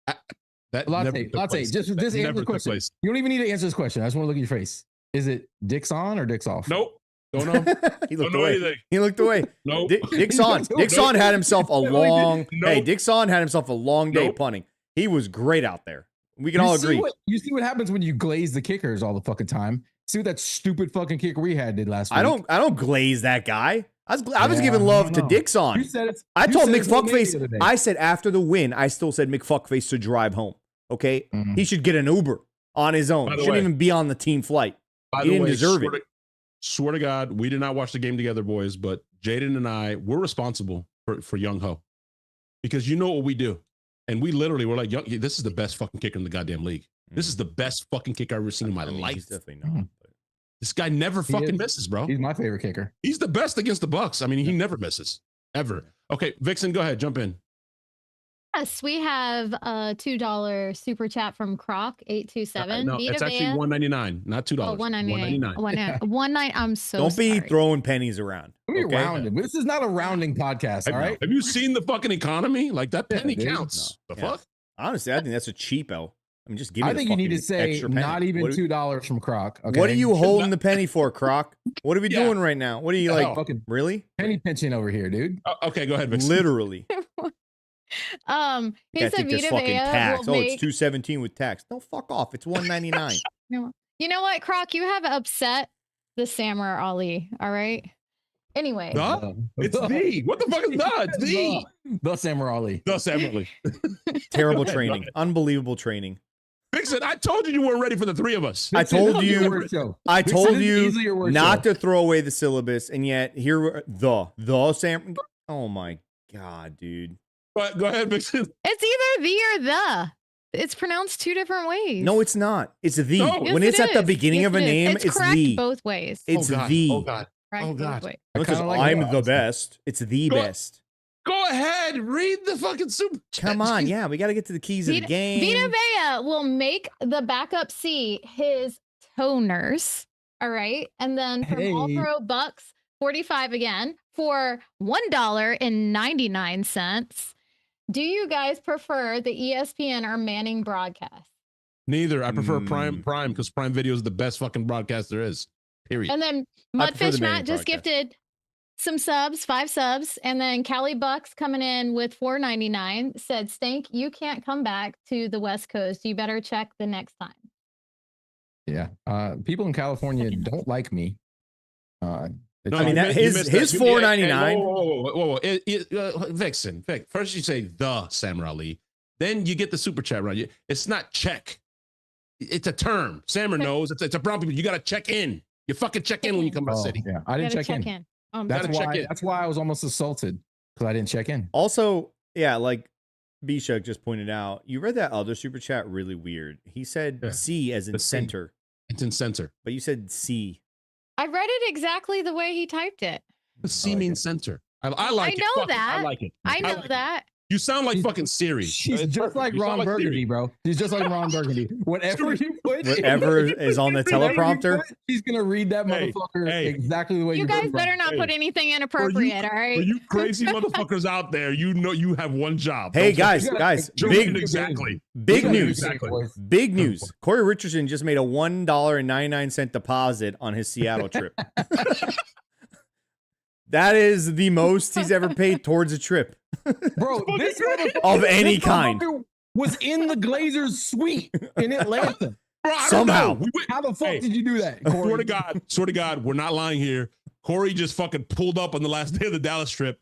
That never Latte, took Latte, place. just That answer never the took question. place. You don't even need to answer this question. I just want to look at your face. Is it dicks on or dicks off? Nope. Don't know. He Don't looked know away. anything. He looked away. Nope. Dixon had himself a long. Nope. Hey, Dixon had himself a long day Nope. punting. He was great out there. We can all agree. You see what happens when you glaze the kickers all the fucking time. See what that stupid fucking kicker we had did last week. I don't glaze that guy. I was Yeah, giving love to no. Dixon. You said it's. I you told said it's no name the other McFuckface. day. I said after the win, I still said McFuckface should drive home. Okay, Mhm. he should get an Uber on his own. By the Shouldn't way- even be on the team flight. By He the didn't way, deserve swear it. Swear to God, we did not watch the game together, boys, but Jaden and I, we're responsible for Young Ho. Because you know what we do. And we literally were like, this is the best fucking kicker in the goddamn league. This is the best fucking kicker I've ever seen in my I mean, life. he's definitely Mhm. not. but- This guy never He fucking is. misses, bro. He's my favorite kicker. He's the best against the Bucs. I mean, he never misses. Ever. Okay, Vixen, go ahead. Jump in. Yes, we have a $2 super chat from Croc 827. No, it's actually $1.99, not $2. Oh, $1.99. $1.99. I'm so Don't be sorry. throwing pennies around. Let me Okay? round him. This is not a rounding podcast, all right? Have you seen the fucking economy? Like that Yeah, penny dude. counts. No. The Yeah. fuck? Honestly, I think that's a cheapo. I mean, just give me I the think you need to fucking say extra penny. not even What are- $2 from Croc. Okay. What are you holding the penny for, Croc? What are we Yeah. doing right now? What are you The like? hell? Fucking Really? penny pinching over here, dude. Okay, go ahead, Vixen. Literally. He Gotta said take this Vita fucking Vea tax. will Oh, make. it's $2.17 with tax. No, fuck off. It's $1.99. You know what, Croc? You have upset the Samurai Ali. All right. Anyway, The? It's the. What the fuck is the? It's the. The Samurai Ali. The Samuel. Terrible Go ahead, training. go Unbelievable training. Vixen, I told you weren't ready for the three of us. I Vixen, told this is your you- worst show. I Vixen, told this is you easily your worst not show. to throw away the syllabus, and yet here the Sam. Oh my god, dude. But go ahead, Vixen. it's either the or the. It's pronounced two different ways. No, it's not. It's the. No. Yes, When it it's at the is. beginning Yes, of a it is. name, it's it's correct the. both ways. It's oh, God. the. Oh, God. Correct oh, both God. ways. I Because kinda like I'm that. the best. It's the Go- best. Go ahead. Read the fucking super. Come on, yeah, we got to get to the keys of the game. Vita Vea will make the backup C his toe nurse. All right. And then from All Hey. Pro Bucks 45 again for $1.99. Do you guys prefer the ESPN or Manning broadcast? Neither. I prefer Mm. Prime because Prime Video is the best fucking broadcast there is. Period. And then I prefer the Mudfish Manning Matt just broadcast. gifted some subs, 5 subs, and then Callie Bucks coming in with $4.99 said, Stank, you can't come back to the West Coast. You better check the next time. Yeah. People in California don't like me. No, I mean, you that- missed- you his- missed his that. $4.99. Whoa. Vixen. First you say the Samurai Ali. Then you get the super chat right. It's not check. It's a term. Sammer knows. It's a brown people. You got to check in. You fucking check in when you come to the Oh, city. yeah. I didn't Gotta check in. Gotta check in. That's why I was almost assaulted because I didn't check in. Also, yeah, like Bishuk just pointed out, you read that other super chat really weird. He said Yeah. C as in The C. center, It's in center. but you said C. I read it exactly the way he typed it. The C like means it. center. I like it. know Fuck it. that. I like it. I know like it. that. You sound like She's- fucking Siri. She's It's just perfect. like You sound Ron Burgundy, Siri. bro. She's just like Ron Burgundy. Whatever you put, Whatever is on the whatever you teleprompter. put, she's gonna read that Hey, motherfucker hey. exactly the way You you guys wrote it. better not put Hey, anything inappropriate, all For right? you crazy motherfuckers out there, you know you have one job. Hey Don't guys, you gotta- guys, Joe big Biden exactly. big You gotta news. do Exactly. voice. Big news. Corey Richardson just made a $1.99 deposit on his Seattle trip. That is the most he's ever paid towards a trip. Bro, this motherfucker Of any this kind. motherfucker was in the Glazers suite in Atlanta. Bro, I don't Somehow. know. We went- How the fuck Hey, did you do that? Swear to God, we're not lying here. Corey just fucking pulled up on the last day of the Dallas trip.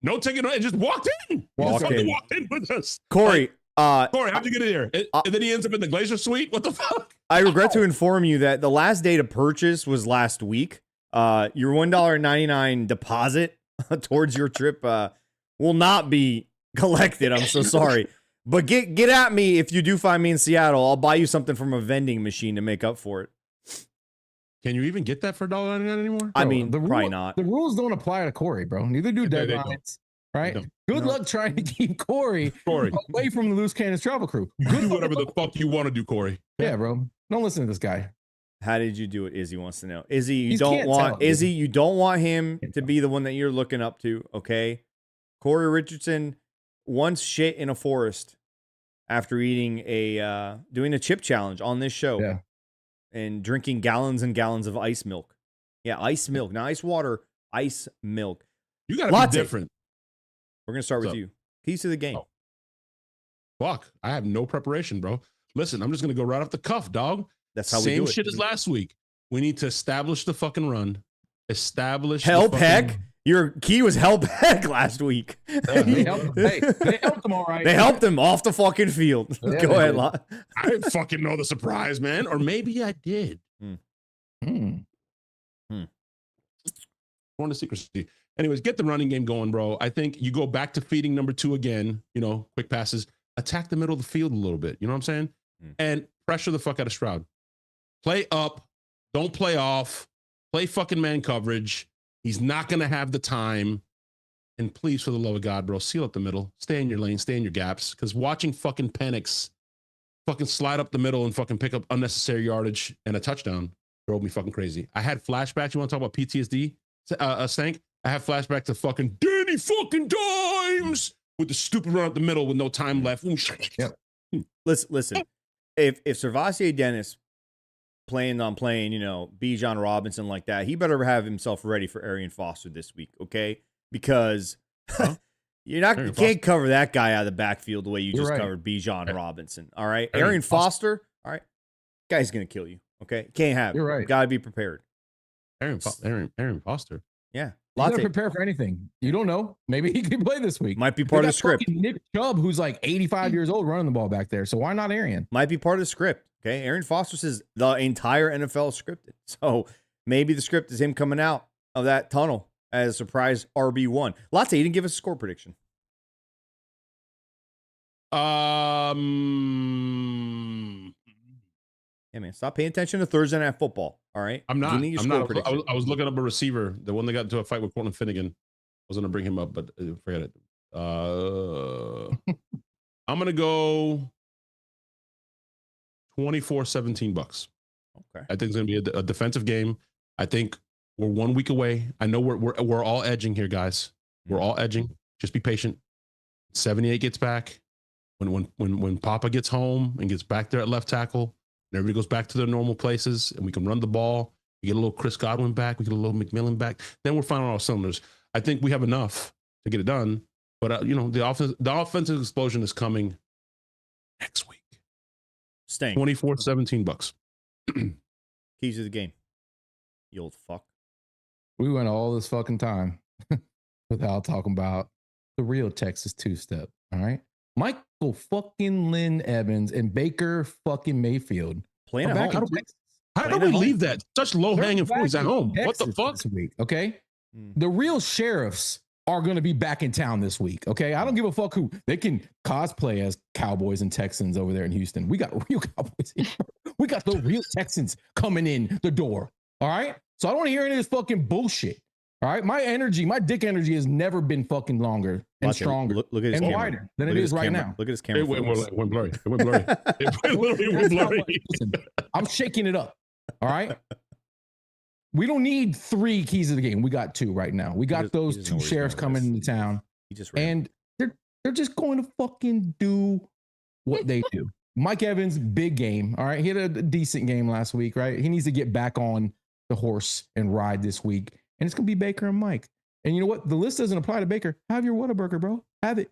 No ticket, and just walked in. He Walked just fucking in. walked in with us. Corey, Corey, how'd you get in here? And then he ends up in the Glacier Suite? What the fuck? I regret to inform you that the last day to purchase was last week. Your $1.99 deposit towards your trip will not be collected. I'm so sorry. But get at me if you do find me in Seattle. I'll buy you something from a vending machine to make up for it. Can you even get that for $1.99 anymore? I mean, probably not. The rules don't apply to Corey, bro. Neither do deadlines. Right? Good luck trying to keep Corey away from the Loose Cannons travel crew. Do whatever the fuck you want to do, Corey. Yeah, bro. Don't listen to this guy. How did you do it? Izzy wants to know. Izzy, you don't want him to be the one that you're looking up to, okay? Corey Richardson once shit in a forest after eating doing a chip challenge on this show. Yeah. And drinking gallons and gallons of ice milk. Yeah, ice milk. Not ice water, ice milk. You gotta be different. We're gonna start with you. Keys to the game. Oh. Fuck. I have no preparation, bro. Listen, I'm just gonna go right off the cuff, dog. That's how we do it. Same shit as last week. We need to establish the fucking run. Establish help heck. Your key was help heck last week. They helped him all right. They helped him off the fucking field. Yeah, Go ahead, Lot. I didn't fucking know the surprise, man. Or maybe I did. Born to secrecy. Anyways, get the running game going, bro. I think you go back to feeding number 2 again, quick passes, attack the middle of the field a little bit. You know what I'm saying? And pressure the fuck out of Stroud. Play up. Don't play off. Play fucking man coverage. He's not going to have the time. And please, for the love of God, bro, seal up the middle. Stay in your lane. Stay in your gaps. Because watching fucking Penix fucking slide up the middle and fucking pick up unnecessary yardage and a touchdown drove me fucking crazy. I had flashbacks. You want to talk about PTSD, Stank? I have flashback to fucking Danny fucking Dimes with the stupid run up the middle with no time left. Yep. Listen. If Servassier Dennis playing, Bijan Robinson like that, he better have himself ready for Arian Foster this week, okay? Because you can't cover that guy out of the backfield the way you just covered Bijan Robinson. All right, Arian Foster. All right, guy's gonna kill you. Okay, can't have. You're right. Got to be prepared. Arian Foster. Yeah. You gotta prepare for anything. You don't know. Maybe he could play this week. Might be part of the script. Nick Chubb, who's like 85 years old, running the ball back there. So why not Arian? Might be part of the script. Okay. Arian Foster says the entire NFL is scripted. So maybe the script is him coming out of that tunnel as a surprise RB1. Latte, you didn't give us a score prediction. Yeah, man. Stop paying attention to Thursday Night Football. All right. I'm not. I was looking up a receiver, the one that got into a fight with Cortland Finnegan. I was gonna bring him up, but forget it. I'm gonna go 24-17 Bucs. Okay. I think it's gonna be a defensive game. I think we're 1 week away. I know we're all edging here, guys. We're all edging. Just be patient. 78 gets back. When Papa gets home and gets back there at left tackle, and everybody goes back to their normal places, and we can run the ball. We get a little Chris Godwin back. We get a little McMillan back. Then we're firing on all cylinders. I think we have enough to get it done. But the offensive explosion is coming next week. Staying 24-17 Bucs. Keys to the game. You old fuck. We went all this fucking time without talking about the real Texas two-step. All right. Michael fucking Lynn Evans and Baker fucking Mayfield playing at home. How do we leave that? Such low-hanging fruit at home. What the fuck? This week, okay? The real sheriffs are going to be back in town this week, okay? I don't give a fuck who. They can cosplay as Cowboys and Texans over there in Houston. We got real Cowboys here. We got the real Texans coming in the door, all right? So I don't want to hear any of this fucking bullshit, all right? My dick energy has never been fucking longer and stronger look at his and camera. wider than it is right now. Look at his camera. It went blurry. It went blurry. It literally went blurry. Listen, I'm shaking it up, all right? We don't need 3 keys of the game. We got 2 right now. We got those 2 sheriffs coming into town, and they're just going to fucking do what they do. Mike Evans, big game. All right, he had a decent game last week, right? He needs to get back on the horse and ride this week, and it's gonna be Baker and Mike. And you know what? The list doesn't apply to Baker. Have your Whataburger, bro. Have it.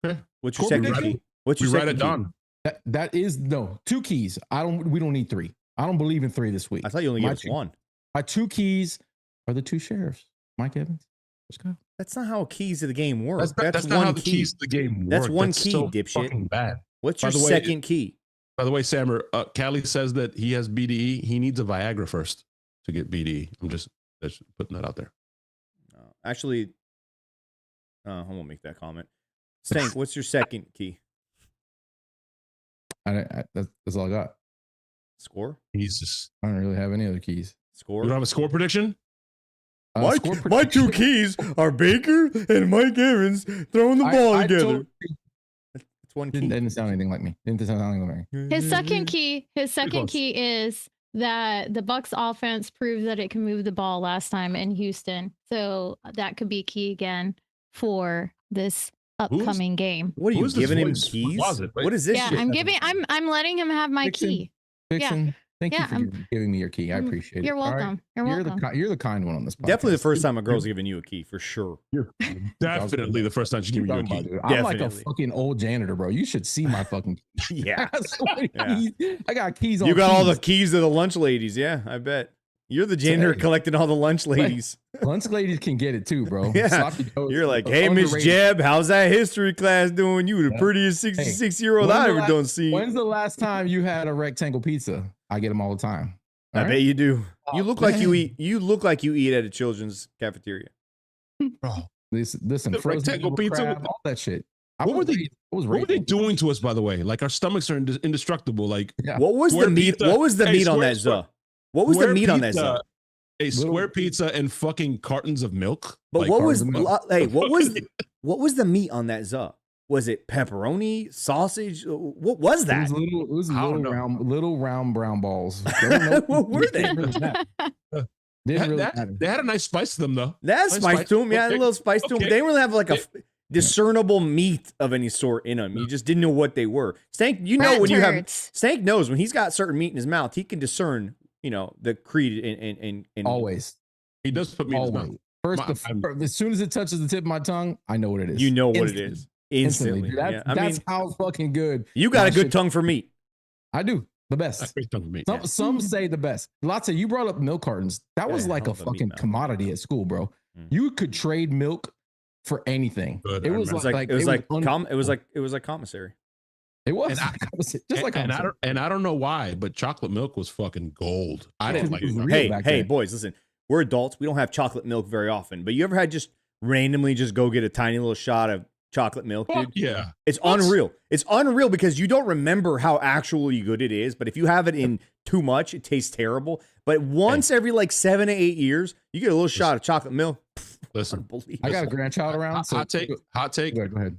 Okay. What's your second key? What's your second key? That is 2 keys. We don't need 3. I don't believe in 3 this week. I thought you only gave us 1. My 2 keys are the 2 sheriffs, Mike Evans Let's go. That's not how keys to the game work. That's not how the keys to the game work. That's one key, so dipshit. fucking bad. What's your second key? By the way, Sammer, Callie says that he has BDE. He needs a Viagra first to get BDE. I'm just putting that out there. Actually, I won't make that comment. Stank, what's your second key? That's all I got. Score? Jesus. I don't really have any other keys. Score? You don't have a score prediction? My two keys are Baker and Mike Evans throwing the ball together. It's one key. Didn't sound anything like me. Didn't sound anything like me. His second key is that the Bucs offense proved that it can move the ball last time in Houston. So that could be key again for this upcoming game. What are you giving him keys? What is this? Yeah, shit? I'm letting him have my key. Vixen, thank you for giving me your key. I appreciate it. You're welcome. You're welcome. You're the kind one on this podcast. Definitely the first time a girl's giving you a key, for sure. Definitely the first time she gave you a key. I'm like a fucking old janitor, bro. You should see my fucking yeah. I got keys on. You got all the keys to the lunch ladies. Yeah, I bet. You're the janitor collecting all the lunch ladies. Lunch ladies can get it too, bro. Yeah. You're like, hey, Miss Jeb, how's that history class doing? You the prettiest 66-year-old I ever done seen. When's the last time you had a rectangle pizza? I get them all the time. I bet you do. You look like you eat. You look like you eat at a children's cafeteria. Bro, listen, rectangle pizza, crab, all that shit. What were they doing to us, by the way? Like our stomachs are indestructible. Like what was the meat? What was the meat on that Zuh? What was the meat on that Zuh? A square pizza and fucking cartons of milk. But what was what was the meat on that Zuh? Was it pepperoni, sausage? What was that? It was little round brown balls. What were they? They had a nice spice to them, though. That spice to them, yeah, a little spice to them. But they didn't really have like a discernible meat of any sort in them. You just didn't know what they were. Stank, Stank knows when he's got certain meat in his mouth, he can discern, the creed in always. He does put meat in his mouth. First, as soon as it touches the tip of my tongue, I know what it is. You know what it is. Instantly. That's how fucking good. You got a good tongue for meat. I do. The best. Some say the best. Lots of you brought up milk cartons. That was like a fucking commodity at school, bro. You could trade milk for anything. It was like commissary. It was and I don't know why, but chocolate milk was fucking gold. I didn't like it. Hey, boys, listen. We're adults. We don't have chocolate milk very often. But you ever had just randomly just go get a tiny little shot of chocolate milk, dude? Yeah. It's unreal. It's unreal because you don't remember how actually good it is. But if you have it in too much, it tastes terrible. But once every like 7 to 8 years, you get a little shot of chocolate milk. Listen, I got a grandchild around. Hot take. Go ahead.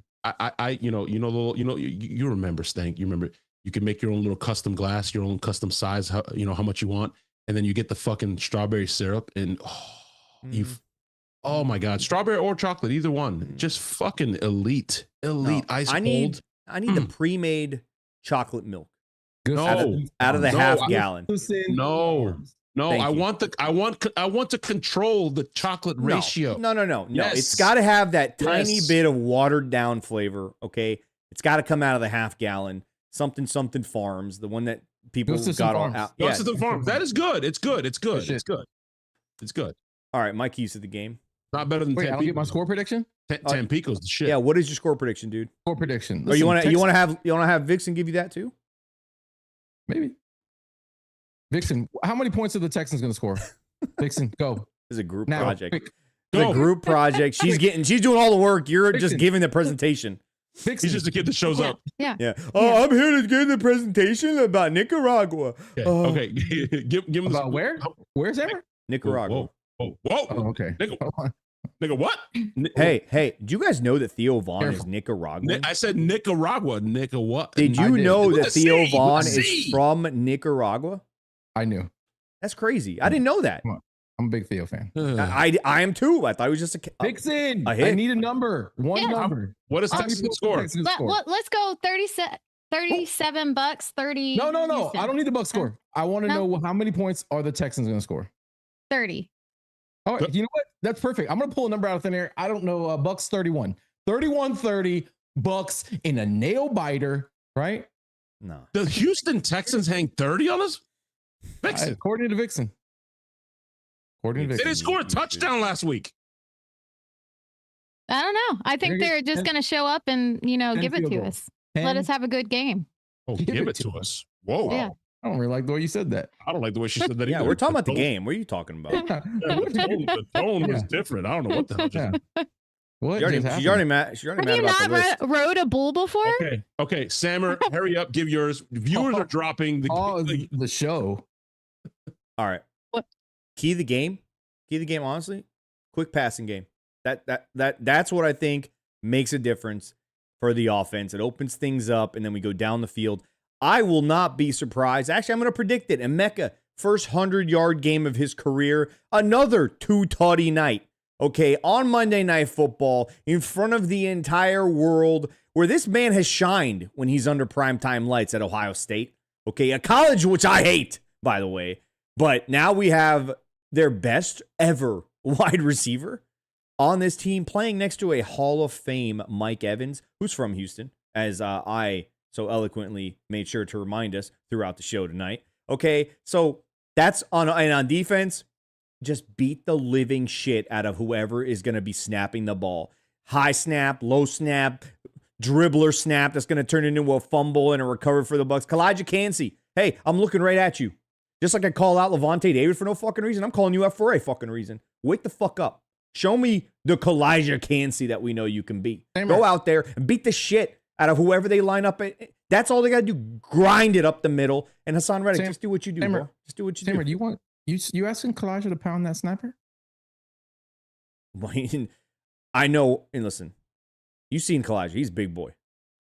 You remember, Stank. You remember you can make your own little custom glass, your own custom size, how much you want. And then you get the fucking strawberry syrup and oh my God, strawberry or chocolate, either one. Just fucking elite, ice cold. I need the pre-made chocolate milk. Out of the half gallon. No. I want to control the chocolate ratio. No. Yes. It's got to have that tiny bit of watered down flavor. Okay, it's got to come out of the half gallon. Something Farms, the one that people got all out. Yeah, Farms. That is good. It's good. It's good. All right, my keys to the game. Not better than Tampico. I don't get my score prediction. Tampico's the shit. Yeah, what is your score prediction, dude? Score prediction. Listen, you want to have Vixen give you that too? Maybe. Vixen, how many points are the Texans going to score? Vixen, go. This is a group project. It's a group project. She's doing all the work. You're just giving the presentation. He's just a kid that shows up. Yeah. Oh, I'm here to give the presentation about Nicaragua. Okay. Give him about where? Where's Amber? Nicaragua. Whoa. Oh, okay. Nigga, what? Hey, do you guys know that Theo Vaughn is Nicaraguan? I said Nicaragua. Nigga, what? Did you know that Theo Vaughn is from Nicaragua? I knew. That's crazy. I didn't know that. I'm a big Theo fan. I am too. I thought it was just a Vixen. I need a number. One number. What is Texans score? Let's go 37 Bucks, 30. No. Houston. I don't need the Bucs score. I want to know how many points are the Texans going to score? 30. All right. You know what? That's perfect. I'm going to pull a number out of thin air. I don't know. Bucs 31. 31-30 Bucs in a nail biter, right? No. The Houston Texans hang 30 on us? Vixen. According to Vixen. They didn't score a touchdown last week. I don't know. I think they're just going to show up and, give it to us. Let us have a good game. Oh, give it to us. Whoa. Yeah. I don't really like the way you said that. I don't like the way she said that Yeah, either. we're talking about the game. What are you talking about? The tone was different. I don't know what the hell just What? She already mad. She already Have mad you about the list. not rode a bull before? Okay, Sammer, hurry up, give yours. Viewers are dropping the show. All right. What? Key of the game, honestly, quick passing game. That's what I think makes a difference for the offense. It opens things up, and then we go down the field. I will not be surprised. Actually, I'm going to predict it. Emeka, first 100-yard game of his career. Another two-tutty night. Okay, on Monday Night Football, in front of the entire world, where this man has shined when he's under primetime lights at Ohio State. Okay, a college which I hate, by the way. But now we have their best ever wide receiver on this team playing next to a Hall of Fame Mike Evans, who's from Houston, as I so eloquently made sure to remind us throughout the show tonight. Okay, so that's on defense. Just beat the living shit out of whoever is going to be snapping the ball. High snap, low snap, dribbler snap that's going to turn into a fumble and a recovery for the Bucs. Kalijah Cansey, hey, I'm looking right at you. Just like I call out Levante David for no fucking reason, I'm calling you out for a fucking reason. Wake the fuck up. Show me the Kalijah Cansey that we know you can be. Go out there and beat the shit out of whoever they line up. That's all they got to do. Grind it up the middle. And Hassan Reddick, just do what you do, bro. Just do what you do. Do you want you asking Kalijah to pound that sniper? I know, and listen, you've seen Kalijah. He's a big boy.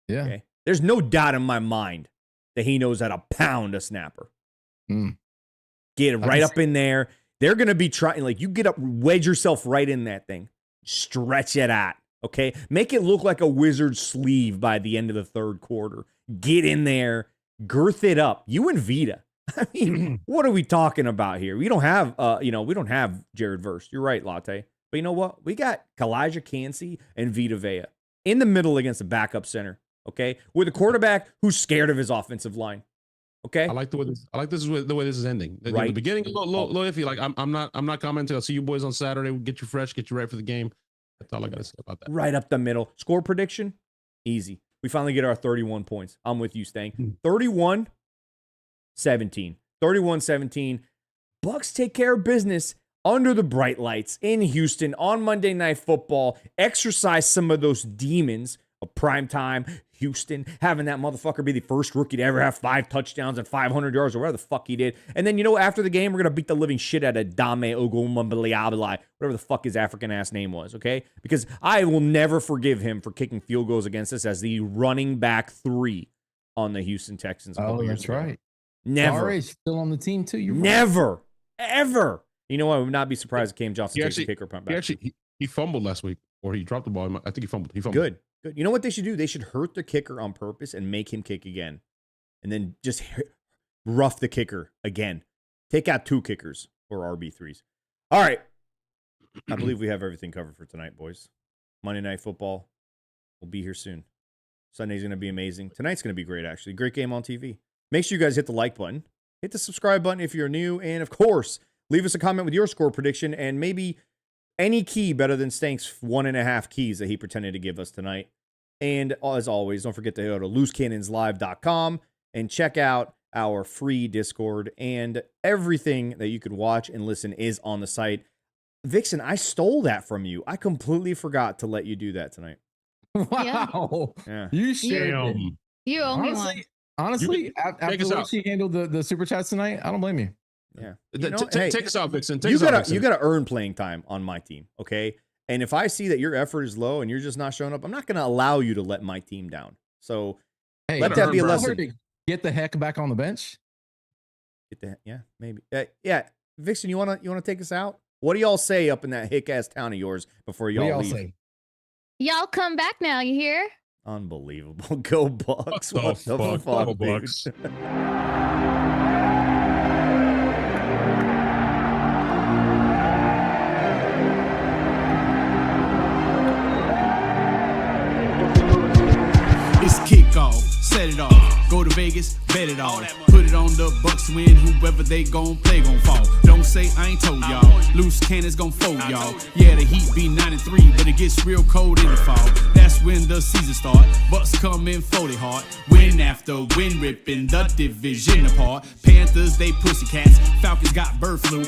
Yeah. Okay? There's no doubt in my mind that he knows how to pound a snapper. Get it right up in there. They're going to be trying, like, you get up, wedge yourself right in that thing. Stretch it out, okay? Make it look like a wizard's sleeve by the end of the third quarter. Get in there, girth it up. You and Vita. I mean, what are we talking about here? We don't have, we don't have Jared Verse. You're right, Latte. But you know what? We got Kalijah Cansey and Vita Vea in the middle against a backup center, okay? With a quarterback who's scared of his offensive line. Okay. I like the way this is ending. Right. In the beginning, a little iffy. Like I'm not commenting. I'll see you boys on Saturday. We'll get you fresh, get you ready for the game. That's all I gotta say about that. Right up the middle. Score prediction, easy. We finally get our 31 points. I'm with you, Stang. 31-17. 31-17. Bucs take care of business under the bright lights in Houston on Monday Night Football. Exercise some of those demons of primetime Houston, having that motherfucker be the first rookie to ever have 5 touchdowns and 500 yards or whatever the fuck he did. And then, after the game, we're going to beat the living shit out of Dame Ogunmobile, whatever the fuck his African-ass name was, okay? Because I will never forgive him for kicking field goals against us as the running back 3 on the Houston Texans. Oh, that's right. Never. RA's still on the team, too. You're never, ever. You know what? I would not be surprised if Cam Johnson takes a kicker punt back. He fumbled last week, or he dropped the ball. I think he fumbled. Good. You know what they should do? They should hurt the kicker on purpose and make him kick again. And then just rough the kicker again. Take out 2 kickers or RB3s. All right. I believe we have everything covered for tonight, boys. Monday Night Football will be here soon. Sunday's going to be amazing. Tonight's going to be great, actually. Great game on TV. Make sure you guys hit the like button. Hit the subscribe button if you're new. And, of course, leave us a comment with your score prediction and maybe any key better than Stank's 1.5 keys that he pretended to give us tonight. And as always, don't forget to go to loosecannonslive.com and check out our free Discord. And everything that you could watch and listen is on the site. Vixen, I stole that from you. I completely forgot to let you do that tonight. Wow. Yeah. You should. You owe me one. Honestly, after the way she handled the super chats tonight, I don't blame you. Yeah. Take us out, Vixen. You gotta earn playing time on my team, okay? And if I see that your effort is low and you're just not showing up, I'm not going to allow you to let my team down. So let that be a lesson. Get the heck back on the bench. Yeah, maybe. Yeah, Vixen, you wanna take us out? What do y'all say up in that hick ass town of yours before y'all leave? Say? Y'all come back now. You hear? Unbelievable. Go Bucs. What the fuck, Bucs? It's kickoff, set it off. Go to Vegas, bet it all. Put it on the Bucs win, whoever they gon' play gon' fall. Don't say I ain't told y'all. Loose cannons gon' fold y'all. Yeah, the Heat be 9-3, but it gets real cold in the fall. That's when the season start. Bucs come in 40 hard. Win after win, ripping the division apart. Panthers, they pussycats. Falcons got bird flu.